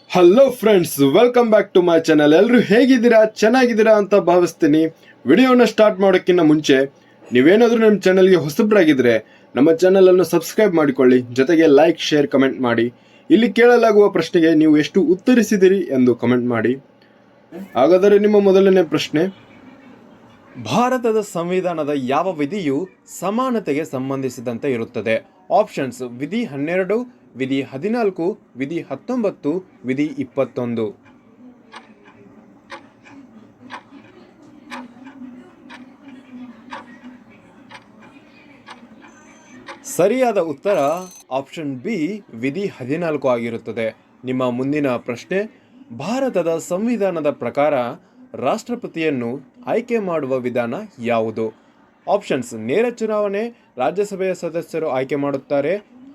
Hello friends, welcome back to my channel. ಎಲ್ಲರೂ ಹೇಗಿದ್ದೀರಾ? ಚೆನ್ನಾಗಿದ್ದೀರಾ ಅಂತ ಭಾವಿಸ್ತೀನಿ. ವಿಡಿಯೋನ ಸ್ಟಾರ್ಟ್ ಮಾಡೋಕ್ಕಿಂತ ಮುಂಚೆ ನೀವೇನಾದರೂ ನಮ್ಮ ಚಾನಲ್ಗೆ ಹೊಸಬ್ರಾಗಿದ್ದರೆ ನಮ್ಮ ಚಾನಲನ್ನು ಸಬ್ಸ್ಕ್ರೈಬ್ ಮಾಡಿಕೊಳ್ಳಿ, ಜೊತೆಗೆ ಲೈಕ್, ಶೇರ್, ಕಮೆಂಟ್ ಮಾಡಿ. ಇಲ್ಲಿ ಕೇಳಲಾಗುವ ಪ್ರಶ್ನೆಗೆ ನೀವು ಎಷ್ಟು ಉತ್ತರಿಸಿದಿರಿ ಎಂದು ಕಮೆಂಟ್ ಮಾಡಿ. ಹಾಗಾದರೆ ನಿಮ್ಮ ಮೊದಲನೇ ಪ್ರಶ್ನೆ: ಭಾರತದ ಸಂವಿಧಾನದ ಯಾವ ವಿಧಿಯು ಸಮಾನತೆಗೆ ಸಂಬಂಧಿಸಿದಂತೆ ಇರುತ್ತದೆ? ಆಪ್ಷನ್ಸ್: ವಿಧಿ 12, ವಿಧಿ 14, ವಿಧಿ 19, ವಿಧಿ 21. ಸರಿಯಾದ ಉತ್ತರ ಆಪ್ಷನ್ ಬಿ, ವಿಧಿ 14 ಆಗಿರುತ್ತದೆ. ನಿಮ್ಮ ಮುಂದಿನ ಪ್ರಶ್ನೆ: ಭಾರತದ ಸಂವಿಧಾನದ ಪ್ರಕಾರ ರಾಷ್ಟ್ರಪತಿಯನ್ನು ಆಯ್ಕೆ ಮಾಡುವ ವಿಧಾನ ಯಾವುದು? ಆಪ್ಷನ್ಸ್: ನೇರ ಚುನಾವಣೆ, ರಾಜ್ಯಸಭೆಯ ಸದಸ್ಯರು ಆಯ್ಕೆ ಮಾಡುತ್ತಾರೆ,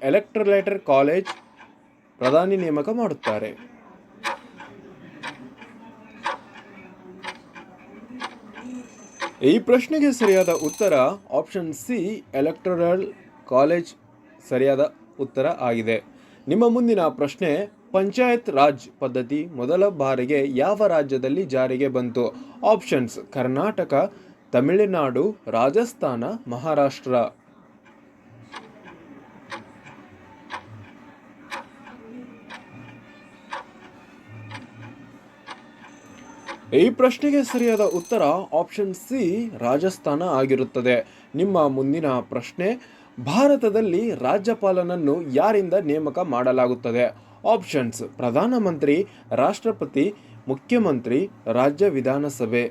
ಎಲೆಕ್ಟರೇಟರ್ ಕಾಲೇಜ್, ಪ್ರಧಾನಿ ನೇಮಕ ಮಾಡುತ್ತಾರೆ. ಈ ಪ್ರಶ್ನೆಗೆ ಸರಿಯಾದ ಉತ್ತರ ಆಪ್ಷನ್ ಸಿ, ಎಲೆಕ್ಟರಲ್ ಕಾಲೇಜ್ ಸರಿಯಾದ ಉತ್ತರ ಆಗಿದೆ. ನಿಮ್ಮ ಮುಂದಿನ ಪ್ರಶ್ನೆ: ಪಂಚಾಯತ್ ರಾಜ್ ಪದ್ಧತಿ ಮೊದಲ ಬಾರಿಗೆ ಯಾವ ರಾಜ್ಯದಲ್ಲಿ ಜಾರಿಗೆ ಬಂತು? ಆಪ್ಷನ್ಸ್: ಕರ್ನಾಟಕ, ತಮಿಳುನಾಡು, ರಾಜಸ್ಥಾನ, ಮಹಾರಾಷ್ಟ್ರ. ಈ ಪ್ರಶ್ನೆಗೆ ಸರಿಯಾದ ಉತ್ತರ ಆಪ್ಷನ್ ಸಿ, ರಾಜಸ್ಥಾನ ಆಗಿರುತ್ತದೆ. ನಿಮ್ಮ ಮುಂದಿನ ಪ್ರಶ್ನೆ: ಭಾರತದಲ್ಲಿ ರಾಜ್ಯಪಾಲನನ್ನು ಯಾರಿಂದ ನೇಮಕ ಮಾಡಲಾಗುತ್ತದೆ? ಆಪ್ಷನ್ಸ್: ಪ್ರಧಾನಮಂತ್ರಿ, ರಾಷ್ಟ್ರಪತಿ, ಮುಖ್ಯಮಂತ್ರಿ, ರಾಜ್ಯ ವಿಧಾನಸಭೆ.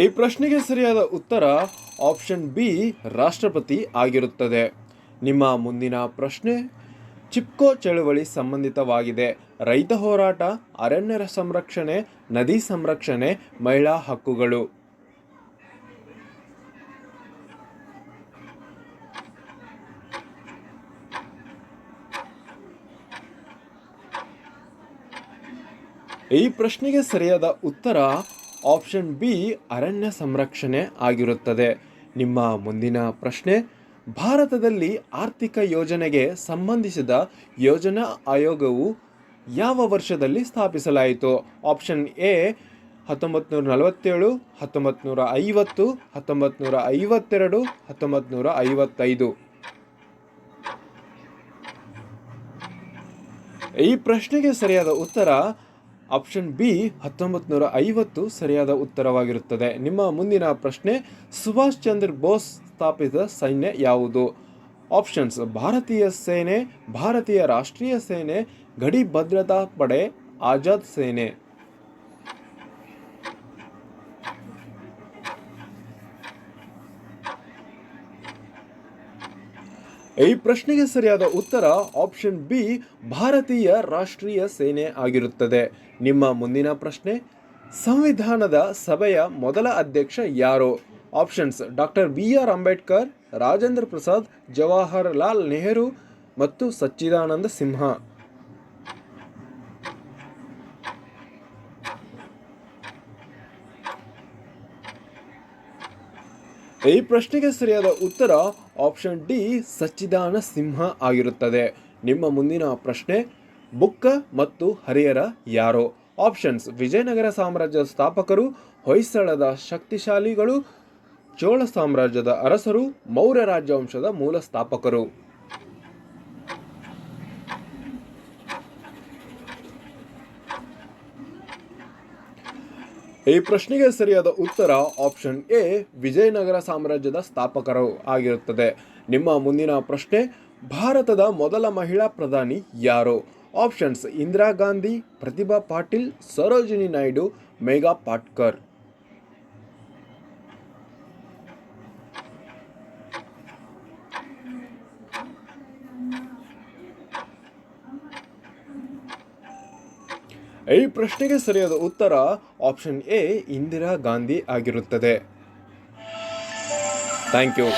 ಈ ಪ್ರಶ್ನೆಗೆ ಸರಿಯಾದ ಉತ್ತರ ಆಪ್ಷನ್ ಬಿ, ರಾಷ್ಟ್ರಪತಿ ಆಗಿರುತ್ತದೆ. ನಿಮ್ಮ ಮುಂದಿನ ಪ್ರಶ್ನೆ: ಚಿಪ್ಕೋ ಚಳವಳಿ ಸಂಬಂಧಿತವಾಗಿದೆ. ರೈತ ಹೋರಾಟ, ಅರಣ್ಯ ಸಂರಕ್ಷಣೆ, ನದಿ ಸಂರಕ್ಷಣೆ, ಮಹಿಳಾ ಹಕ್ಕುಗಳು. ಈ ಪ್ರಶ್ನೆಗೆ ಸರಿಯಾದ ಉತ್ತರ ಆಪ್ಷನ್ ಬಿ, ಅರಣ್ಯ ಸಂರಕ್ಷಣೆ ಆಗಿರುತ್ತದೆ. ನಿಮ್ಮ ಮುಂದಿನ ಪ್ರಶ್ನೆ: ಭಾರತದಲ್ಲಿ ಆರ್ಥಿಕ ಯೋಜನೆಗೆ ಸಂಬಂಧಿಸಿದ ಯೋಜನಾ ಆಯೋಗವು ಯಾವ ವರ್ಷದಲ್ಲಿ ಸ್ಥಾಪಿಸಲಾಯಿತು? Option A 1947, 1950, 1952, 1955. ಈ ಪ್ರಶ್ನೆಗೆ ಸರಿಯಾದ ಉತ್ತರ ಆಪ್ಷನ್ ಬಿ, 1950 ಸರಿಯಾದ ಉತ್ತರವಾಗಿರುತ್ತದೆ. ನಿಮ್ಮ ಮುಂದಿನ ಪ್ರಶ್ನೆ: ಸುಭಾಷ್ ಚಂದ್ರ ಬೋಸ್ ಸ್ಥಾಪಿಸಿದ ಸೈನ್ಯ ಯಾವುದು? ಆಪ್ಷನ್ಸ್: ಭಾರತೀಯ ಸೇನೆ, ಭಾರತೀಯ ರಾಷ್ಟ್ರೀಯ ಸೇನೆ, ಗಡಿ ಭದ್ರತಾ ಪಡೆ, ಆಜಾದ್ ಸೇನೆ. ಈ ಪ್ರಶ್ನೆಗೆ ಸರಿಯಾದ ಉತ್ತರ ಆಪ್ಷನ್ ಬಿ, ಭಾರತೀಯ ರಾಷ್ಟ್ರೀಯ ಸೇನೆ ಆಗಿರುತ್ತದೆ. ನಿಮ್ಮ ಮುಂದಿನ ಪ್ರಶ್ನೆ: ಸಂವಿಧಾನದ ಸಭೆಯ ಮೊದಲ ಅಧ್ಯಕ್ಷ ಯಾರು? Options: doctor BR Ambedkar, Rajendra Prasad, Jawaharlal Nehru ಮತ್ತು ಸಚ್ಚಿದಾನಂದ ಸಿನ್ಹಾ. ಈ ಪ್ರಶ್ನೆಗೆ ಸರಿಯಾದ ಉತ್ತರ ಆಪ್ಷನ್ ಡಿ, ಸಚ್ಚಿದಾನಂದ ಸಿನ್ಹಾ ಆಗಿರುತ್ತದೆ. ನಿಮ್ಮ ಮುಂದಿನ ಪ್ರಶ್ನೆ: ಬುಕ್ಕ ಮತ್ತು ಹರಿಹರ ಯಾರು? ಆಪ್ಷನ್ಸ್: ವಿಜಯನಗರ ಸಾಮ್ರಾಜ್ಯದ ಸ್ಥಾಪಕರು, ಹೊಯ್ಸಳದ ಶಕ್ತಿಶಾಲಿಗಳು, ಚೋಳ ಸಾಮ್ರಾಜ್ಯದ ಅರಸರು, ಮೌರ್ಯ ರಾಜವಂಶದ ಮೂಲ ಸ್ಥಾಪಕರು. ಈ ಪ್ರಶ್ನೆಗೆ ಸರಿಯಾದ ಉತ್ತರ ಆಪ್ಷನ್ ಎ, ವಿಜಯನಗರ ಸಾಮ್ರಾಜ್ಯದ ಸ್ಥಾಪಕರು ಆಗಿರುತ್ತದೆ. ನಿಮ್ಮ ಮುಂದಿನ ಪ್ರಶ್ನೆ: ಭಾರತದ ಮೊದಲ ಮಹಿಳಾ ಪ್ರಧಾನಿ ಯಾರು? ಆಪ್ಷನ್ಸ್: ಇಂದಿರಾ ಗಾಂಧಿ, ಪ್ರತಿಭಾ ಪಾಟೀಲ್, ಸರೋಜಿನಿ ನಾಯ್ಡು, ಮೇಘಾ ಪಾಟ್ಕರ್. ಈ ಪ್ರಶ್ನೆಗೆ ಸರಿಯಾದ ಉತ್ತರ ಆಪ್ಷನ್ ಎ, ಇಂದಿರಾ ಗಾಂಧಿ ಆಗಿರುತ್ತದೆ. Thank you.